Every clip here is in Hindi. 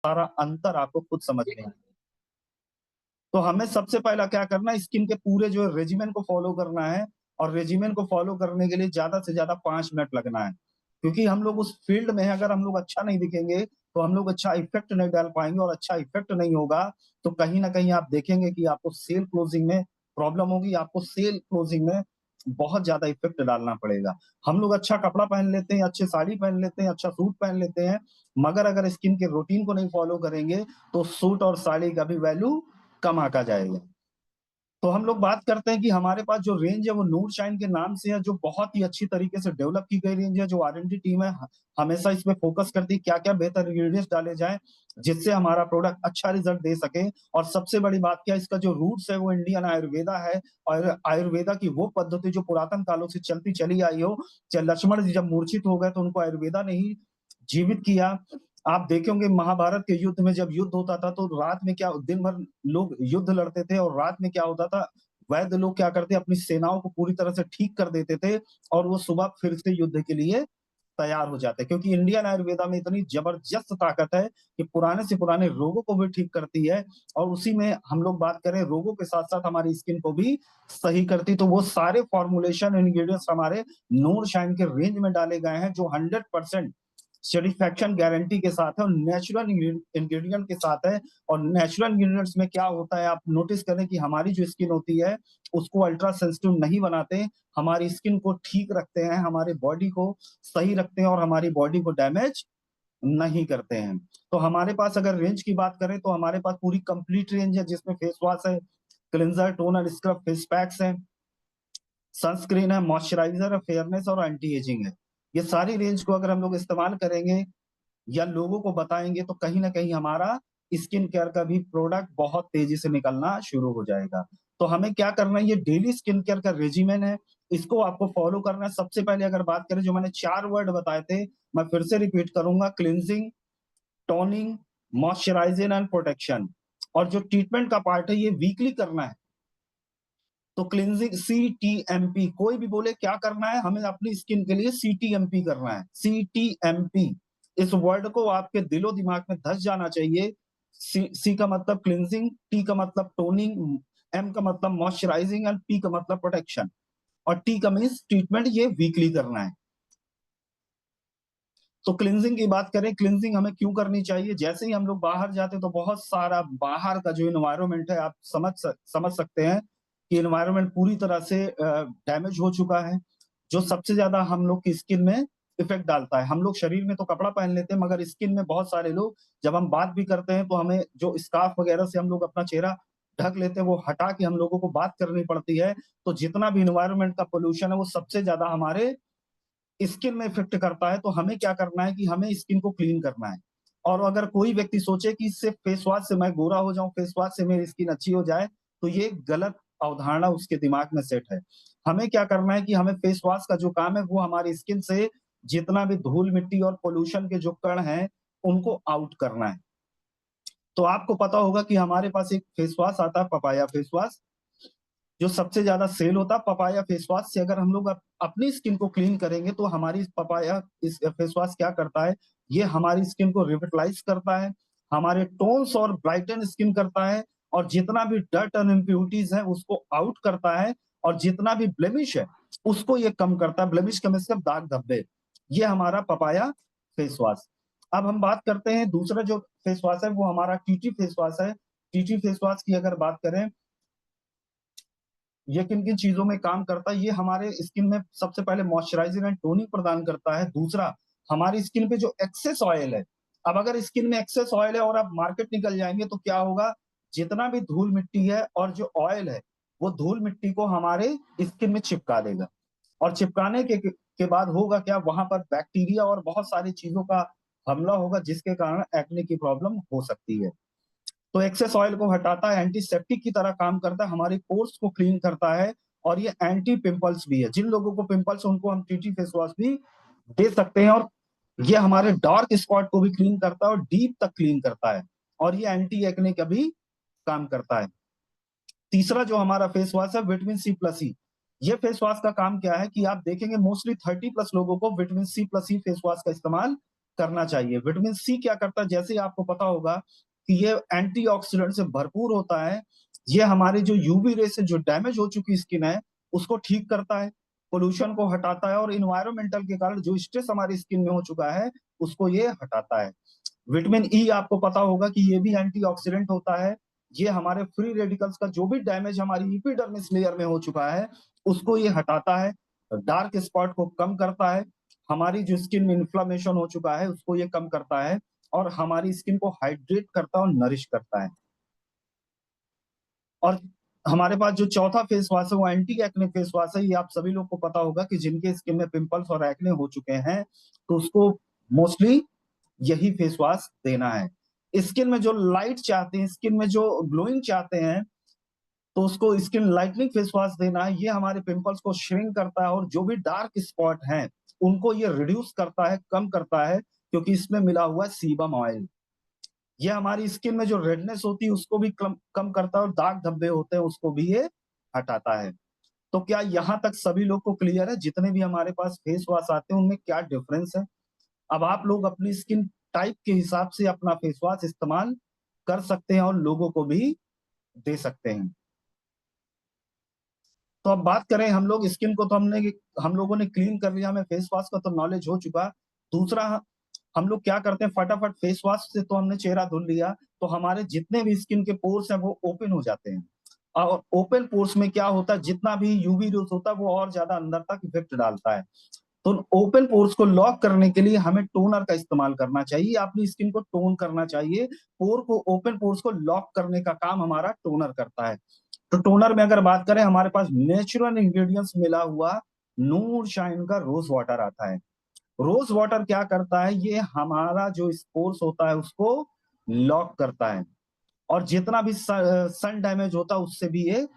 सारा अंतर आपको खुद समझ में आएगा। तो हमें सबसे पहला क्या करना है, स्किन के पूरे जो रेजिमेन को फॉलो करना है, और रेजिमेन को फॉलो करने के लिए ज्यादा से ज्यादा 5 मिनट लगना है। क्योंकि हम लोग उस फील्ड में हैं, अगर हम लोग अच्छा नहीं दिखेंगे तो हम लोग अच्छा इफेक्ट नहीं डाल पाएंगे, और अच्छा इफेक्ट नहीं होगा तो कहीं ना कहीं आप देखेंगे कि आपको सेल क्लोजिंग में प्रॉब्लम होगी, आपको सेल क्लोजिंग में बहुत ज्यादा इफेक्ट डालना पड़ेगा। हम लोग अच्छा कपड़ा पहन लेते हैं, अच्छे साड़ी पहन लेते हैं, अच्छा सूट पहन लेते हैं, मगर अगर स्किन के रूटीन को नहीं फॉलो करेंगे तो सूट और साड़ी का भी वैल्यू कम आका जाएगा। तो हम लोग बात करते हैं कि हमारे पास जो रेंज है वो नूर शाइन के नाम से है, जो बहुत ही अच्छी तरीके से डेवलप की गई रेंज है। जो R&D टीम है हमेशा इस पे फोकस करती है क्या क्या बेहतर इंग्रेडिएंट्स डाले जाएं जिससे हमारा प्रोडक्ट अच्छा रिजल्ट दे सके। और सबसे बड़ी बात क्या, इसका जो रूट्स है वो इंडियन आयुर्वेदा है, और आयुर्वेदा की वो पद्धति जो पुरातन कालों से चलती चली आई हो। लक्ष्मण जी जब मूर्छित हो गए तो उनको आयुर्वेदा ने ही जीवित किया। आप देखेंगे महाभारत के युद्ध में जब युद्ध होता था तो रात में क्या, दिन भर लोग युद्ध लड़ते थे, और रात में क्या होता था, वैद्य लोग क्या करते, अपनी सेनाओं को पूरी तरह से ठीक कर देते थे, और वो सुबह फिर से युद्ध के लिए तैयार हो जाते हैं। क्योंकि इंडियन आयुर्वेदा में इतनी जबरदस्त ताकत है कि पुराने से पुराने रोगों को भी ठीक करती है, और उसी में हम लोग बात करें रोगों के साथ साथ हमारी स्किन को भी सही करती। तो वो सारे फॉर्मुलेशन इंग्रेडिएंट्स हमारे नूर शाइन के रेंज में डाले गए हैं, जो 100% सेटिस्फैक्शन गारंटी के साथ है और नेचुरल इंग्रेडिएंट के साथ है। और नेचुरल इंग्रेडिएंट्स में क्या होता है, आप नोटिस करें कि हमारी जो स्किन होती है उसको अल्ट्रा सेंसिटिव नहीं बनाते, हमारी स्किन को ठीक रखते हैं, हमारी बॉडी को सही रखते हैं, और हमारी बॉडी को डैमेज नहीं करते हैं। तो हमारे पास अगर रेंज की बात करें तो हमारे पास पूरी कंप्लीट रेंज है, जिसमें फेस वॉश है, cleanser, toner, scrub, face packs है, सनस्क्रीन है, मॉइस्चराइजर है, फेयरनेस और एंटी एजिंग है। ये सारी रेंज को अगर हम लोग इस्तेमाल करेंगे या लोगों को बताएंगे तो कहीं ना कहीं हमारा स्किन केयर का भी प्रोडक्ट बहुत तेजी से निकलना शुरू हो जाएगा। तो हमें क्या करना है, ये डेली स्किन केयर का रेजिमेन है, इसको आपको फॉलो करना है। सबसे पहले अगर बात करें, जो मैंने 4 वर्ड बताए थे, मैं फिर से रिपीट करूंगा, cleansing, toning, moisturising and protection. और जो ट्रीटमेंट का पार्ट है ये वीकली करना है। तो क्लिनजिंग CTMP, कोई भी बोले क्या करना है, हमें अपनी स्किन के लिए CTMP करना है, CTMP। इस वर्ड को आपके दिलो दिमाग में धस जाना चाहिए। सी का मतलब क्लिनजिंग, टी का मतलब टोनिंग, एम का मतलब मॉइस्चराइजिंग, एंड पी का मतलब प्रोटेक्शन, और टी का मीन्स ट्रीटमेंट। ये वीकली करना है। तो क्लिनजिंग की बात करें, क्लिनजिंग हमें क्यों करनी चाहिए, जैसे ही हम लोग बाहर जाते हैं तो बहुत सारा बाहर का जो इन्वायरमेंट है, आप समझ सकते हैं कि इन्वायरमेंट पूरी तरह से डैमेज हो चुका है, जो सबसे ज्यादा हम लोग की स्किन में इफेक्ट डालता है। हम लोग शरीर में तो कपड़ा पहन लेते हैं, मगर स्किन में बहुत सारे लोग, जब हम बात भी करते हैं तो हमें जो स्कार्फ वगैरह से हम लोग अपना चेहरा ढक लेते हैं, वो हटा के हम लोगों को बात करनी पड़ती है। तो जितना भी इन्वायरमेंट का पोल्यूशन है वो सबसे ज्यादा हमारे स्किन में इफेक्ट करता है। तो हमें क्या करना है कि हमें स्किन को क्लीन करना है। और अगर कोई व्यक्ति सोचे कि इससे फेस वॉश से मैं गोरा हो जाऊं, फेस वॉश से मेरी स्किन अच्छी हो जाए, तो ये गलत अवधारणा उसके दिमाग में सेट है। हमें क्या करना है कि हमें फेस वॉश का जो काम है वो हमारी स्किन से जितना भी धूल मिट्टी और पोल्यूशन के जो कण हैं उनको आउट करना है। तो आपको पता होगा कि हमारे पास एक फेस वॉश आता है, पपाया फेस वॉश, जो सबसे ज्यादा सेल होता है। पपाया फेस वॉश से अगर हम लोग अपनी स्किन को क्लीन करेंगे तो हमारी पपाया इस फेस वॉश क्या करता है, ये हमारी स्किन को रिविटलाइज करता है, हमारे टोन्स और ब्राइटन स्किन करता है, और जितना भी डर्ट और इम्प्यूरिटीज है उसको आउट करता है, और जितना भी ब्लेमिश है उसको ये कम करता है। ब्लेमिश का मतलब दाग धब्बे। ये हमारा पपाया फेस वॉश। अब हम बात करते हैं दूसरा जो फेस वॉश है वो हमारा टीटी फेस वॉश है। टीटी फेस वॉश की अगर बात करें, ये किन किन चीजों में काम करता है, ये हमारे स्किन में सबसे पहले मॉइस्चराइजिंग एंड टोनिंग प्रदान करता है। दूसरा, हमारी स्किन पे जो एक्सेस ऑयल है, अब अगर स्किन में एक्सेस ऑयल है और आप मार्केट निकल जाएंगे तो क्या होगा, जितना भी धूल मिट्टी है और जो ऑयल है वो धूल मिट्टी को हमारे स्किन में चिपका देगा। और चिपकाने के बाद होगा क्या, वहां पर बैक्टीरिया और बहुत सारी चीजों का हमला होगा, जिसके कारण एक्ने की प्रॉब्लम हो सकती है। तो एक्सेस ऑयल को हटाता है, एंटीसेप्टिक की तरह काम करता है, हमारी पोर्स को क्लीन करता है, और ये एंटी पिंपल्स भी है। जिन लोगों को पिंपल्स उनको हम टीटी फेस वॉश भी दे सकते हैं। और ये हमारे डार्क स्पॉट को भी क्लीन करता है और डीप तक क्लीन करता है, और ये एंटी एक्ने का भी काम करता है। तीसरा जो हमारा फेस वॉश है, विटामिन C+E। ये फेस वॉश का काम क्या है कि आप देखेंगे मोस्टली 30+ लोगों को विटामिन C+E फेस वॉश का इस्तेमाल करना चाहिए। विटामिन सी क्या करता है, जैसे आपको पता होगा कि ये एंटीऑक्सीडेंट से भरपूर होता है। ये हमारे जो यूवी रे से जो डैमेज हो चुकी स्किन है उसको ठीक करता है, पोल्यूशन को हटाता है और इन्वायरमेंटल के कारण जो स्ट्रेस हमारी स्किन में हो चुका है उसको ये हटाता है। विटामिन ई आपको पता होगा कि ये भी एंटीऑक्सीडेंट होता है। ये हमारे फ्री रेडिकल्स का जो भी डैमेज हमारी एपिडर्मिस लेयर में हो चुका है उसको ये हटाता है, डार्क स्पॉट को कम करता है, हमारी जो स्किन में इन्फ्लेमेशन हो चुका है उसको ये कम करता है और हमारी स्किन को हाइड्रेट करता है और नरिश करता है। और हमारे पास जो चौथा फेस वॉश है वो एंटी एक्ने फेस वॉश है। ये आप सभी लोग को पता होगा कि जिनके स्किन में पिंपल्स और एक्ने हो चुके हैं तो उसको मोस्टली यही फेस वॉश देना है। स्किन में जो लाइट चाहते हैं, स्किन में जो ग्लोइंग चाहते हैं तो उसको स्किन लाइटनिंग फेस वॉश देना है। ये हमारे पिंपल्स को श्रिंक करता है और जो भी डार्क स्पॉट हैं उनको ये रिड्यूस करता है, कम करता है, क्योंकि इसमें मिला हुआ है सीबम ऑयल। ये हमारी स्किन में जो रेडनेस होती है उसको भी कम करता है और दाग धब्बे होते हैं उसको भी ये हटाता है। तो क्या यहाँ तक सभी लोग को क्लियर है? जितने भी हमारे पास फेस वॉश आते हैं उनमें क्या डिफरेंस है? अब आप लोग अपनी स्किन टाइप के हिसाब से अपना फेस वॉश इस्तेमाल कर सकते हैं और लोगों को भी दे सकते हैं। तो अब बात करें हम लोग स्किन को, तो हम लोगों ने क्लीन कर लिया, हमें फेस वॉश का तो नॉलेज हो चुका। दूसरा, हम लोग क्या करते हैं, फटाफट फेस वॉश से तो हमने चेहरा धुल लिया तो हमारे जितने भी स्किन के पोर्स हैं वो ओपन हो जाते हैं। और ओपन पोर्स में क्या होता है, जितना भी यूवी रेज होता है वो और ज्यादा अंदर तक इफेक्ट डालता है। तो ओपन पोर्स को लॉक करने के लिए हमें टोनर का इस्तेमाल करना चाहिए, अपनी स्किन को टोन करना चाहिए। पोर को, ओपन पोर्स को लॉक करने का काम हमारा टोनर करता है। तो टोनर में अगर बात करें, हमारे पास नेचुरल इंग्रेडिएंट्स मिला हुआ नूर शाइन का रोज वाटर आता है। रोज वाटर क्या करता है, ये हमारा जो स्पोर्स होता है उसको लॉक करता है और जितना भी सन डैमेज होता है उससे भी ये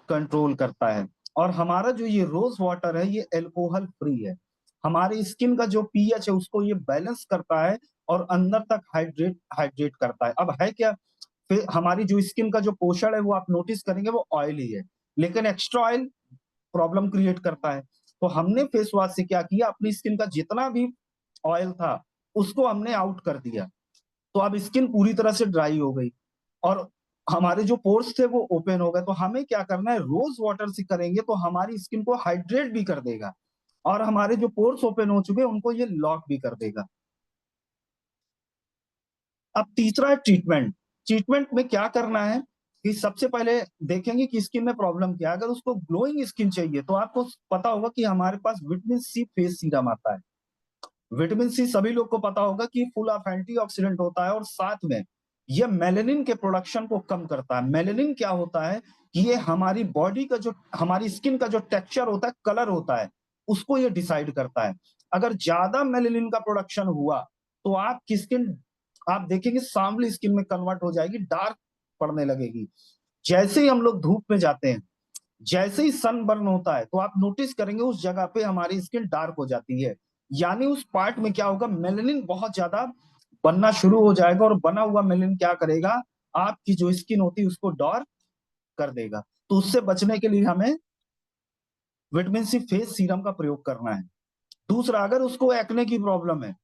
कंट्रोल करता है। और हमारा जो ये रोज वाटर है ये अल्कोहल फ्री है। हमारी स्किन का जो पीएच है उसको ये बैलेंस करता है और अंदर तक हाइड्रेट हाइड्रेट करता है। अब है क्या, फिर हमारी जो स्किन का जो पोषण है वो आप नोटिस करेंगे वो ऑयली है, लेकिन एक्स्ट्रा ऑयल प्रॉब्लम क्रिएट करता है। तो हमने फेस वॉश से क्या किया, अपनी स्किन का जितना भी ऑयल था उसको हमने आउट कर दिया। तो अब स्किन पूरी तरह से ड्राई हो गई और हमारे जो पोर्स थे वो ओपन हो गए। तो हमें क्या करना है, रोज वाटर से करेंगे तो हमारी स्किन को हाइड्रेट भी कर देगा और हमारे जो पोर्स ओपन हो चुके हैं उनको ये लॉक भी कर देगा। अब तीसरा है ट्रीटमेंट। ट्रीटमेंट में क्या करना है कि सबसे पहले देखेंगे कि स्किन में प्रॉब्लम क्या है। अगर उसको ग्लोइंग स्किन चाहिए तो आपको पता होगा कि हमारे पास विटामिन सी फेस सीरम आता है। विटामिन सी सभी लोग को पता होगा कि फुल ऑफ एंटीऑक्सीडेंट होता है और साथ में ये मेलेनिन के प्रोडक्शन को कम करता है। मेलेनिन क्या होता है कि ये हमारी बॉडी का जो, हमारी स्किन का जो टेक्सचर होता है, कलर होता है, उसको ये डिसाइड करता है। अगर ज्यादा मेलेनिन का प्रोडक्शन हुआ तो आपकी स्किन, आप देखेंगे सांवली स्किन में कन्वर्ट हो जाएगी, डार्क पड़ने लगेगी। जैसे ही हम लोग धूप में जाते हैं, जैसे ही सन बर्न होता है तो आप नोटिस करेंगे उस जगह पे हमारी स्किन डार्क हो जाती है। यानी उस पार्ट में क्या होगा, मेलेनिन बहुत ज्यादा बनना शुरू हो जाएगा और बना हुआ मेलेनिन क्या करेगा, आपकी जो स्किन होती है उसको डार्क कर देगा। तो उससे बचने के लिए हमें विटामिन सी फेस सीरम का प्रयोग करना है। दूसरा, अगर उसको एक्ने की प्रॉब्लम है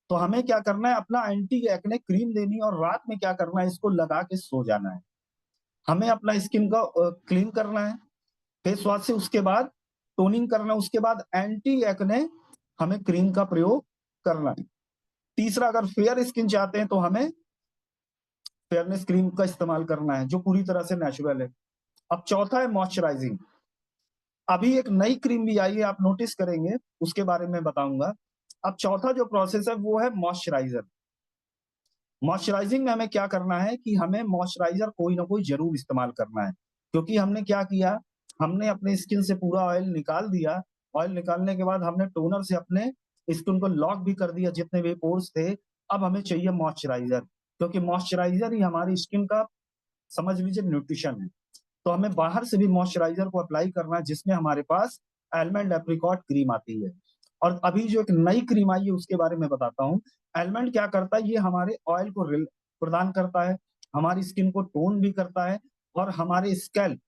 तो हमें क्या करना है, अपना एंटी एक्ने क्रीम देनी है और रात में क्या करना है, इसको लगा के सो जाना है। हमें अपना स्किन का क्लीन करना है फेस वॉश से, उसके बाद टोनिंग करना है, उसके बाद एंटी एक्ने हमें क्रीम का प्रयोग करना है। तीसरा, अगर फेयर स्किन चाहते हैं तो हमें फेयरनेस क्रीम का इस्तेमाल करना है जो पूरी तरह से नेचुरल है। अब चौथा है मॉइस्चराइजिंग। अभी एक नई क्रीम भी आई है, आप नोटिस करेंगे, उसके बारे में बताऊंगा। अब चौथा जो प्रोसेस है वो है मॉइस्चराइजर। मॉइस्चराइजिंग में हमें क्या करना है कि हमें मॉइस्चराइजर कोई ना कोई जरूर इस्तेमाल करना है, क्योंकि हमने क्या किया, हमने अपने स्किन से पूरा ऑयल निकाल दिया। ऑयल निकालने के बाद हमने टोनर से अपने स्किन को लॉक भी कर दिया जितने भी पोर्स थे। अब हमें चाहिए मॉइस्चराइजर, क्योंकि मॉइस्चराइजर ही हमारी स्किन का, समझ लीजिए, न्यूट्रिशन है। तो हमें बाहर से भी मॉइस्चराइजर को अप्लाई करना है, जिसमें हमारे पास एलमंड एप्रिकॉट क्रीम आती है। और अभी जो एक नई क्रीम आई है उसके बारे में बताता हूँ। एलमंड क्या करता है, ये हमारे ऑयल को प्रदान करता है, हमारी स्किन को टोन भी करता है और हमारे स्कैल्प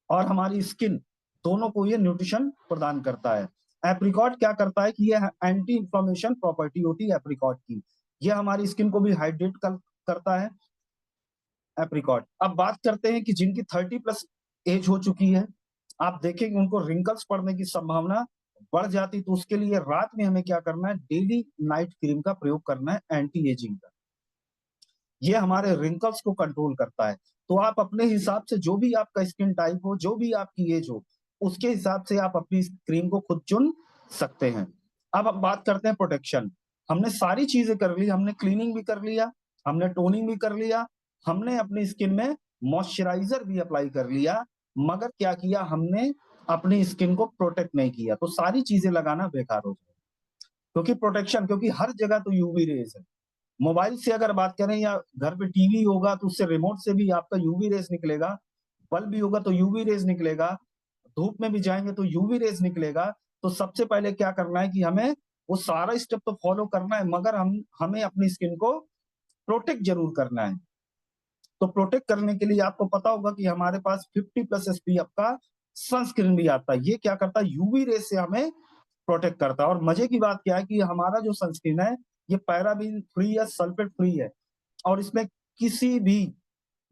और हमारी स्किन दोनों को ये न्यूट्रिशन प्रदान करता है। एप्रिकॉट क्या करता है कि ये एंटी इंफ्लेमेशन प्रॉपर्टी होती है एप्रिकॉट की, ये हमारी स्किन को भी हाइड्रेट करता है एप्रिकॉट। अब बात करते हैं कि जिनकी 30+ एज हो चुकी है, आप देखेंगे उनको रिंकल्स पड़ने की संभावना बढ़ जाती, तो उसके लिए रात में हमें क्या करना है, डेली नाइट क्रीम का प्रयोग करना है एंटी एजिंग का। ये हमारे रिंकल्स को कंट्रोल करता है। तो आप अपने हिसाब से, जो भी आपका स्किन टाइप हो, जो भी आपकी एज हो, उसके हिसाब से आप अपनी क्रीम को खुद चुन सकते हैं। अब हम बात करते हैं प्रोटेक्शन। हमने सारी चीजें कर ली, हमने क्लीनिंग भी कर लिया, हमने टोनिंग भी कर लिया, हमने अपनी स्किन में मॉइस्चराइजर भी अप्लाई कर लिया, मगर क्या किया हमने, अपनी स्किन को प्रोटेक्ट नहीं किया। तो सारी चीजें लगाना बेकार हो जाए, क्योंकि प्रोटेक्शन, क्योंकि हर जगह तो यूवी रेज है। मोबाइल से अगर बात करें या घर पे टीवी होगा तो उससे रिमोट से भी आपका यूवी रेज निकलेगा, बल्ब भी होगा तो यूवी रेज निकलेगा, धूप में भी जाएंगे तो यूवी रेज निकलेगा। तो सबसे पहले क्या करना है कि हमें वो सारा स्टेप तो फॉलो करना है, मगर हमें अपनी स्किन को प्रोटेक्ट जरूर करना है। तो प्रोटेक्ट करने के लिए आपको पता होगा कि हमारे पास 50+ SPF का सनस्क्रीन भी आता है। ये क्या करता है, यूवी रेज से हमें प्रोटेक्ट करता है। और मजे की बात क्या है कि हमारा जो सनस्क्रीन है, ये पैराबीन फ्री है, सल्फेट फ्री है, और इसमें किसी भी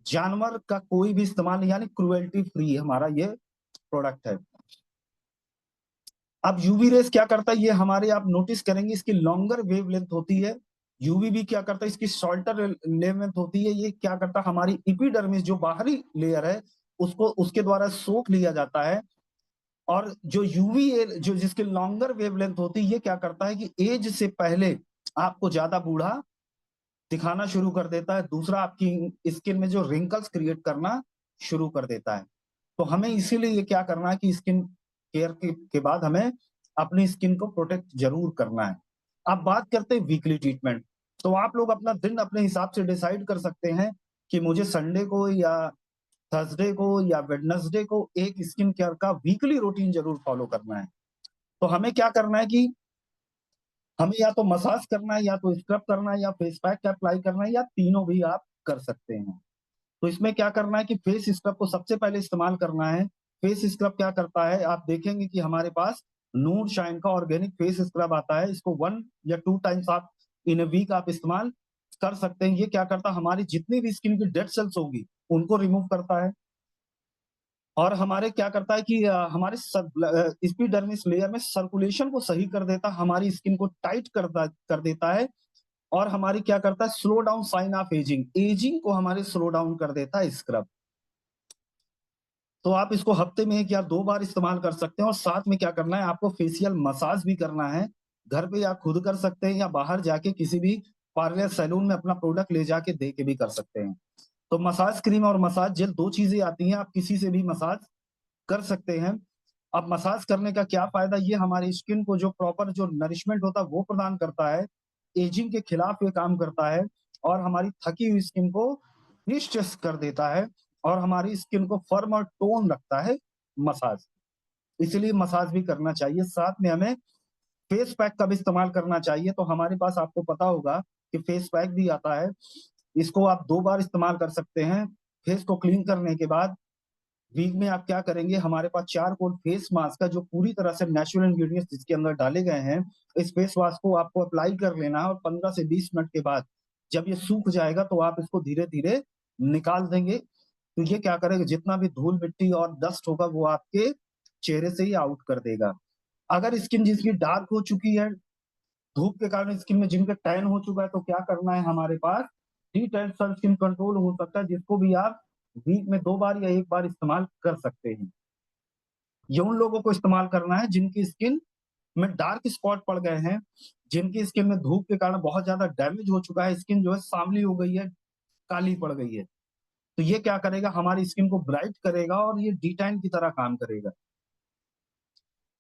जानवर का कोई भी इस्तेमाल नहीं, यानी क्रुएल्टी फ्री हमारा ये प्रोडक्ट है। अब यूवी रेस क्या करता है, ये हमारे, आप नोटिस करेंगे इसकी लॉन्गर वेवलेंथ होती है। यूवीबी क्या करता है, इसकी शॉर्टर वेवलेंथ होती है। ये क्या करता है, हमारी एपिडर्मिस जो बाहरी लेयर है उसको, उसके द्वारा सोख लिया जाता है। और जो यूवी जो जिसकी लॉन्गर वेवलेंथ होती है, ये क्या करता है कि एज से पहले आपको ज्यादा बूढ़ा दिखाना शुरू कर देता है। दूसरा, आपकी स्किन में जो रिंकल्स क्रिएट करना शुरू कर देता है। तो हमें इसीलिए ये क्या करना है कि स्किन केयर के बाद हमें अपनी स्किन को प्रोटेक्ट जरूर करना है। अब बात करते हैं वीकली ट्रीटमेंट। तो आप लोग अपना दिन अपने हिसाब से डिसाइड कर सकते हैं कि मुझे संडे को या थर्सडे को या वेडनेसडे को एक स्किन केयर का वीकली रूटीन जरूर फॉलो करना है। तो हमें क्या करना है कि हमें या तो मसाज करना है, या तो स्क्रब करना है, या फेस पैक का अप्लाई करना है, या तीनों भी आप कर सकते हैं। तो इसमें क्या करना है कि फेस स्क्रब को सबसे पहले इस्तेमाल करना है। फेस स्क्रब क्या करता है, आप देखेंगे कि हमारे पास नूर शाइन का ऑर्गेनिक फेस स्क्रब आता है। इसको 1 या 2 टाइम्स आप इन ए वीक आप इस्तेमाल कर सकते हैं। ये क्या करता है, हमारी जितनी भी स्किन की डेड सेल्स होगी उनको रिमूव करता है, और हमारे क्या करता है कि हमारे एपिडर्मिस लेयर में सर्कुलेशन को सही कर देता है, हमारी स्किन को टाइट कर देता है। और हमारी क्या करता है, slow down sign of ageing, ageing को हमारे स्लो डाउन कर देता है स्क्रब। तो आप इसको हफ्ते में 1 या 2 बार इस्तेमाल कर सकते हैं। और साथ में क्या करना है, आपको फेशियल मसाज भी करना है। घर पे या खुद कर सकते हैं, या बाहर जाके किसी भी पार्लर सैलून में अपना प्रोडक्ट ले जाके दे के भी कर सकते हैं। तो मसाज क्रीम और मसाज जेल 2 चीजें आती हैं, आप किसी से भी मसाज कर सकते हैं। अब मसाज करने का क्या फायदा, ये हमारी स्किन को जो प्रॉपर जो नरिशमेंट होता है वो प्रदान करता है, एजिंग के खिलाफ ये काम करता है, और हमारी थकी हुई स्किन को रिस्ट्रेस कर देता है, और हमारी स्किन को फर्म और टोन रखता है मसाज। इसलिए मसाज भी करना चाहिए। साथ में हमें फेस पैक का भी इस्तेमाल करना चाहिए। तो हमारे पास, आपको पता होगा कि फेस पैक भी आता है, इसको आप 2 बार इस्तेमाल कर सकते हैं। फेस को क्लीन करने के बाद वीक में आप क्या करेंगे, हमारे पास चारकोल फेस मास्क का, जो पूरी तरह से नेचुरल इंग्रेडिएंट्स जिसके अंदर डाले गए हैं, इस फेस मास्क को आपको अप्लाई कर लेना है। और 15 से 20 मिनट के बाद जब ये सूख जाएगा तो आप इसको धीरे धीरे निकाल देंगे। तो ये क्या करेगा, जितना भी धूल मिट्टी और डस्ट होगा वो आपके चेहरे से ही आउट कर देगा। अगर स्किन जिसकी डार्क हो चुकी है, धूप के कारण स्किन में जिनका टैन हो चुका है, तो क्या करना है, हमारे पास डी टैन सन स्किन कंट्रोल हो सकता है, जिसको भी आप वीक में 2 बार या 1 बार इस्तेमाल कर सकते हैं। ये उन लोगों को इस्तेमाल करना है जिनकी स्किन में डार्क स्पॉट पड़ गए हैं, जिनकी स्किन में धूप के कारण बहुत ज्यादा डैमेज हो चुका है, स्किन जो है सांवली हो गई है, काली पड़ गई है। तो ये क्या करेगा, हमारी स्किन को ब्राइट करेगा, और ये डी टैन की तरह काम करेगा।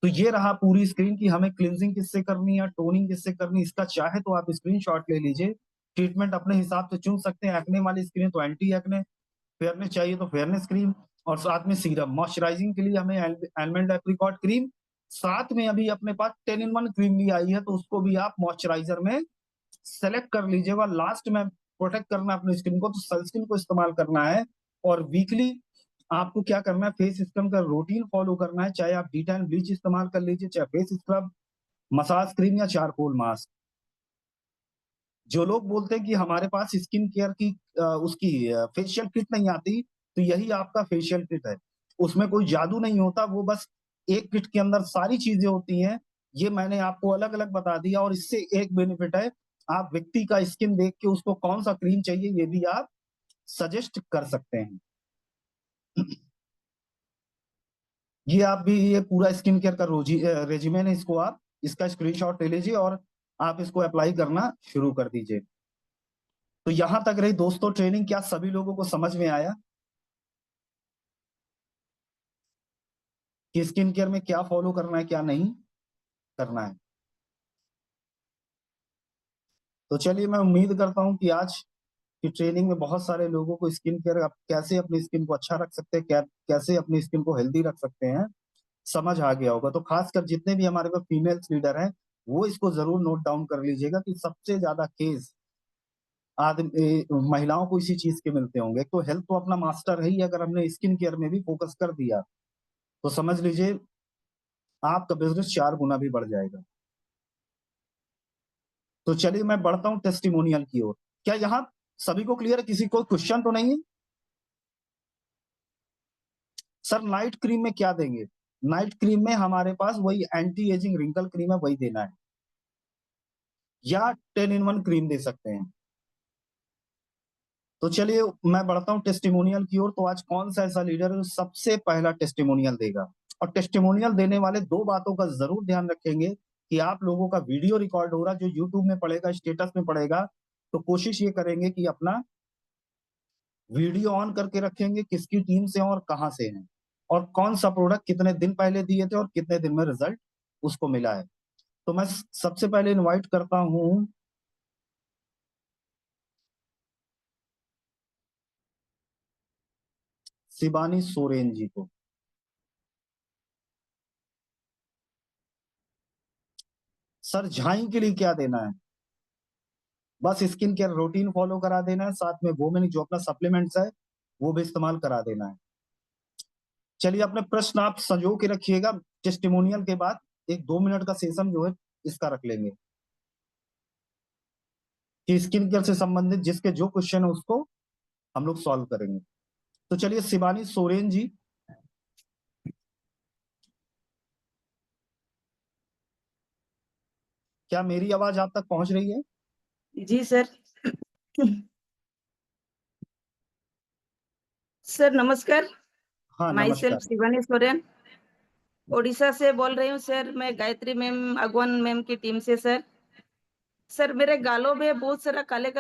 तो ये रहा पूरी स्क्रीन की हमें क्लिनजिंग किससे करनी है, टोनिंग किससे करनी, इसका चाहे तो आप स्क्रीनशॉट ले लीजिए। ट्रीटमेंट अपने हिसाब से चुन सकते हैं। एक्ने वाली स्किन है तो एंटी एक्ने, फेयरनेस चाहिए तो फेयरनेस क्रीम, और साथ में सीरम। मॉइस्चराइजिंग के लिए हमें एलमंड एप्रिकॉट क्रीम, साथ में अभी अपने पास 10 in 1 क्रीम भी आई है, तो उसको भी आप मॉइस्चराइजर में सेलेक्ट कर लीजिएगा। लास्ट में प्रोटेक्ट करना अपनी स्किन को, तो सनस्क्रीन को इस्तेमाल करना है। और वीकली आपको क्या करना है, फेस स्क्रब का रूटीन फॉलो करना है, चाहे आप डी-टैन ब्लीच इस्तेमाल कर लीजिए, चाहे फेस स्क्रब, मसाज क्रीम या चारकोल मास्क। जो लोग बोलते हैं कि हमारे पास स्किन केयर की उसकी फेशियल किट नहीं आती, तो यही आपका फेशियल किट है। उसमें कोई जादू नहीं होता, वो बस एक किट के अंदर सारी चीज़ें होती हैं। ये मैंने आपको अलग-अलग बता दिया और इससे एक बेनिफिट है, आप व्यक्ति का स्किन देख के उसको कौन-सा क्रीम चाहिए, ये भी आप सजेस्ट कर सकते हैं। ये आप भी ये पूरा स्किन केयर का रेजिमेन है, इसको आप इसका स्क्रीनशॉट ले लीजिए और आप इसको अप्लाई करना शुरू कर दीजिए। तो यहाँ तक रही दोस्तों ट्रेनिंग, क्या सभी लोगों को समझ में आया कि स्किन केयर में क्या फॉलो करना है, क्या नहीं करना है? तो चलिए मैं उम्मीद करता हूँ कि आज की ट्रेनिंग में बहुत सारे लोगों को स्किन केयर आप कैसे अपनी स्किन को अच्छा रख सकते हैं, कैसे अपनी स्किन को हेल्दी रख सकते हैं, समझ आ गया होगा। तो खासकर जितने भी हमारे पास फीमेल्स लीडर हैं, वो इसको ज़रूर नोट डाउन कर लीजिएगा कि सबसे ज़्यादा केस महिलाओं को इसी चीज़ के मिलते होंगे। तो हेल्थ तो अपना मास्टर है ही, अगर हमने स्किन केयर में भी फोकस कर दिया, तो समझ लीजिए आपका बिज़नेस 4 गुना भी बढ़ जाएगा। तो चलिए मैं बढ़ता हूँ टेस्टिमोनियल की ओर। क्या यहाँ सभी को क्लियर है? किसी को क्वेश्चन तो नहीं है? सर नाइट क्रीम में क्या देंगे? नाइट क्रीम में हमारे पास वही एंटी एजिंग रिंकल क्रीम है, वही देना है। या 10 इन 1 क्रीम दे सकते हैं। तो चलिए मैं बढ़ता हूँ टेस्टिमोनियल की ओर। तो आज कौन सा ऐसा लीडर है जो सबसे पहला टेस्टिमोनियल देगा? और टेस्टिमोनियल देने वाले 2 बातों का ज़रूर ध्यान रखेंगे कि आप लोगों का वीडियो रिकॉर्ड हो रहा है, जो यूट्यूब में पड़ेगा, स्टेटस में पड़ेगा, तो कोशिश ये करेंगे कि अपना वीडियो ऑन करके रखेंगे, किसकी टीम से हैं और कहाँ से हैं, और कौन-सा प्रोडक्ट कितने दिन पहले दिए थे और कितने दिन में रिज़ल्ट उसको मिला है। तो मैं सबसे पहले इनवाइट करता हूँ शिबानी सोरेन जी को। सर झाई के लिए क्या देना है? बस स्किन केयर रूटीन फॉलो करा देना है, साथ में वो मैंने जो अपना सप्लीमेंट्स है, वो भी इस्तेमाल करा देना है। चलिए अपने प्रश्न आप संजो के रखिएगा, टेस्टिमोनियल के बाद एक 2 मिनट का सेशन जो है इसका रख लेंगे, कि स्किन केयर से संबंधित जिसके जो क्वेश्चन है उसको हम लोग सॉल्व करेंगे। तो चलिए शिबानी सोरेन जी, क्या मेरी आवाज आप तक पहुंच रही है? जी सर। सर नमस्कार। हाँ, माई सेल्फ नमस्कार। शिवानी सोरेन, ओडिशा से बोल रही हूँ सर। मैं गायत्री मैम, अगवान मैम की टीम से सर। सर मेरे गालों में बहुत सारा काले काले